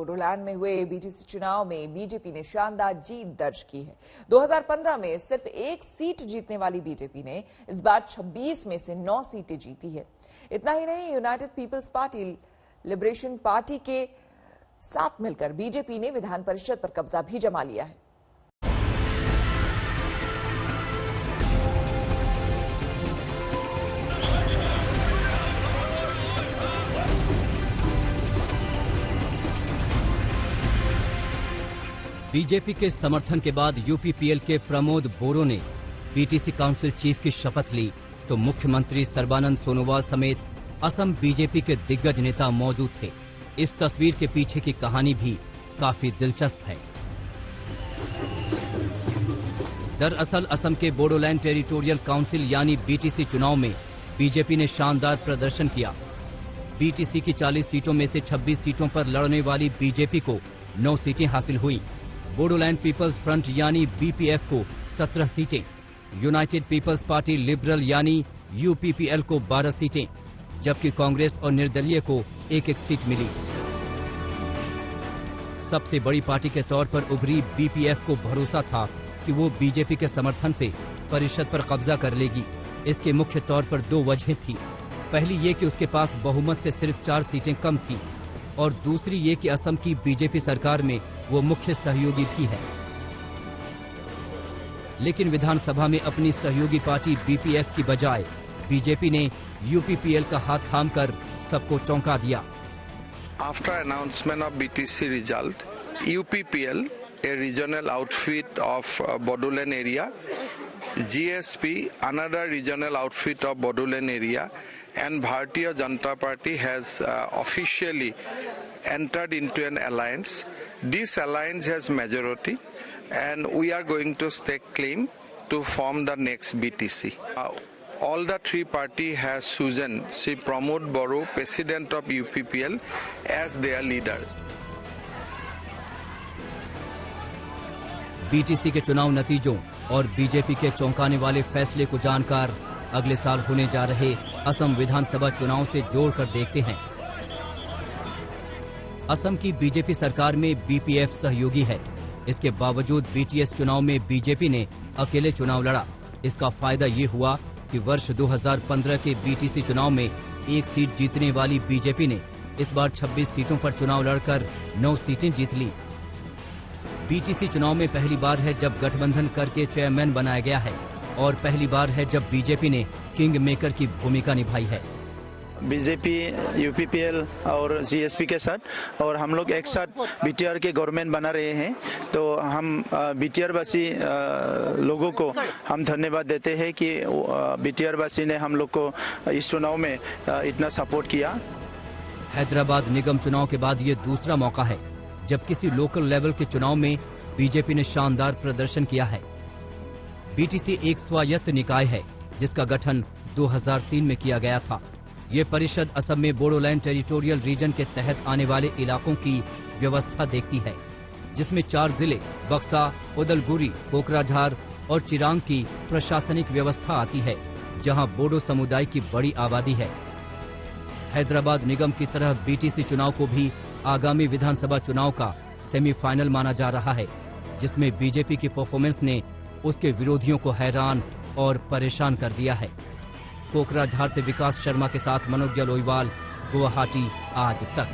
बोडोलैंड में हुए बीटीसी चुनाव में बीजेपी ने शानदार जीत दर्ज की है। 2015 में सिर्फ एक सीट जीतने वाली बीजेपी ने इस बार 26 में से 9 सीटें जीती है। इतना ही नहीं, यूनाइटेड पीपल्स पार्टी लिबरेशन पार्टी के साथ मिलकर बीजेपी ने विधान परिषद पर कब्जा भी जमा लिया है। बीजेपी के समर्थन के बाद यूपीपीएल के प्रमोद बोरो ने बीटीसी काउंसिल चीफ की शपथ ली, तो मुख्यमंत्री सर्बानंद सोनोवाल समेत असम बीजेपी के दिग्गज नेता मौजूद थे। इस तस्वीर के पीछे की कहानी भी काफी दिलचस्प है। दरअसल असम के बोडोलैंड टेरिटोरियल काउंसिल यानी बीटीसी चुनाव में बीजेपी ने शानदार प्रदर्शन किया। बीटीसी की 40 सीटों में से 26 सीटों पर लड़ने वाली बीजेपी को 9 सीटें हासिल हुई। बोडोलैंड पीपल्स फ्रंट यानी बीपीएफ को 17 सीटें, यूनाइटेड पीपल्स पार्टी लिबरल यानी यूपीपीएल को 12 सीटें, जबकि कांग्रेस और निर्दलीय को एक-एक सीट मिली। सबसे बड़ी पार्टी के तौर पर उभरी बीपीएफ को भरोसा था कि वो बीजेपी के समर्थन से परिषद पर कब्जा कर लेगी। इसके मुख्य तौर पर 2 वजहें थी। पहली ये कि उसके पास बहुमत से सिर्फ 4 सीटें कम थीं, और दूसरी ये कि असम की बीजेपी सरकार में वो मुख्य सहयोगी भी है। लेकिन विधानसभा में अपनी सहयोगी पार्टी बीपीएफ की बजाय बीजेपी ने यूपीपीएल का हाथ थामकर सबको चौंका दिया। After announcement of BTC result, UPPL, a regional outfit of Bodoland area, GSP, another regional outfit of Bodoland area, and Bharatiya Janata Party has officially entered into an alliance. This alliance has majority, and we are going to stake claim to form the next BTC. All the 3 parties has chosen Sri Pramod Boro, President of UPPL, as their leaders. BTC के चुनाव नतीजों और BJP के चौंकाने वाले फैसले को जानकर अगले साल होने जा रहे असम विधानसभा चुनाव से जोड़कर देखते हैं। असम की बीजेपी सरकार में बीपीएफ सहयोगी है। इसके बावजूद बीटीएस चुनाव में बीजेपी ने अकेले चुनाव लड़ा। इसका फायदा ये हुआ कि वर्ष 2015 के बीटीसी चुनाव में 1 सीट जीतने वाली बीजेपी ने इस बार 26 सीटों पर चुनाव लड़कर 9 सीटें जीत ली। बीटीसी चुनाव में पहली बार है जब गठबंधन करके चेयरमैन बनाया गया है, और पहली बार है जब बीजेपी ने किंग मेकर की भूमिका निभाई है। बीजेपी, यूपीपीएल और जीएसपी के साथ, और हम लोग एक साथ बीटीआर के गवर्नमेंट बना रहे हैं। तो हम बीटीआर वासी लोगों को हम धन्यवाद देते हैं कि बीटीआर वासी ने हम लोग को इस चुनाव में इतना सपोर्ट किया। हैदराबाद निगम चुनाव के बाद ये दूसरा मौका है जब किसी लोकल लेवल के चुनाव में बीजेपी ने शानदार प्रदर्शन किया है। बीटीसी एक स्वायत्त निकाय है जिसका गठन 2003 में किया गया था। ये परिषद असम में बोडोलैंड टेरिटोरियल रीजन के तहत आने वाले इलाकों की व्यवस्था देखती है, जिसमें 4 जिले बक्सा, उदलगुरी, कोकराझार और चिरांग की प्रशासनिक व्यवस्था आती है, जहां बोडो समुदाय की बड़ी आबादी है। हैदराबाद निगम की तरह बीटीसी चुनाव को भी आगामी विधानसभा चुनाव का सेमीफाइनल माना जा रहा है, जिसमें बीजेपी की परफॉर्मेंस ने उसके विरोधियों को हैरान और परेशान कर दिया है। कोकराझार से विकास शर्मा के साथ मनोज लोईवाल, गुवाहाटी आज तक।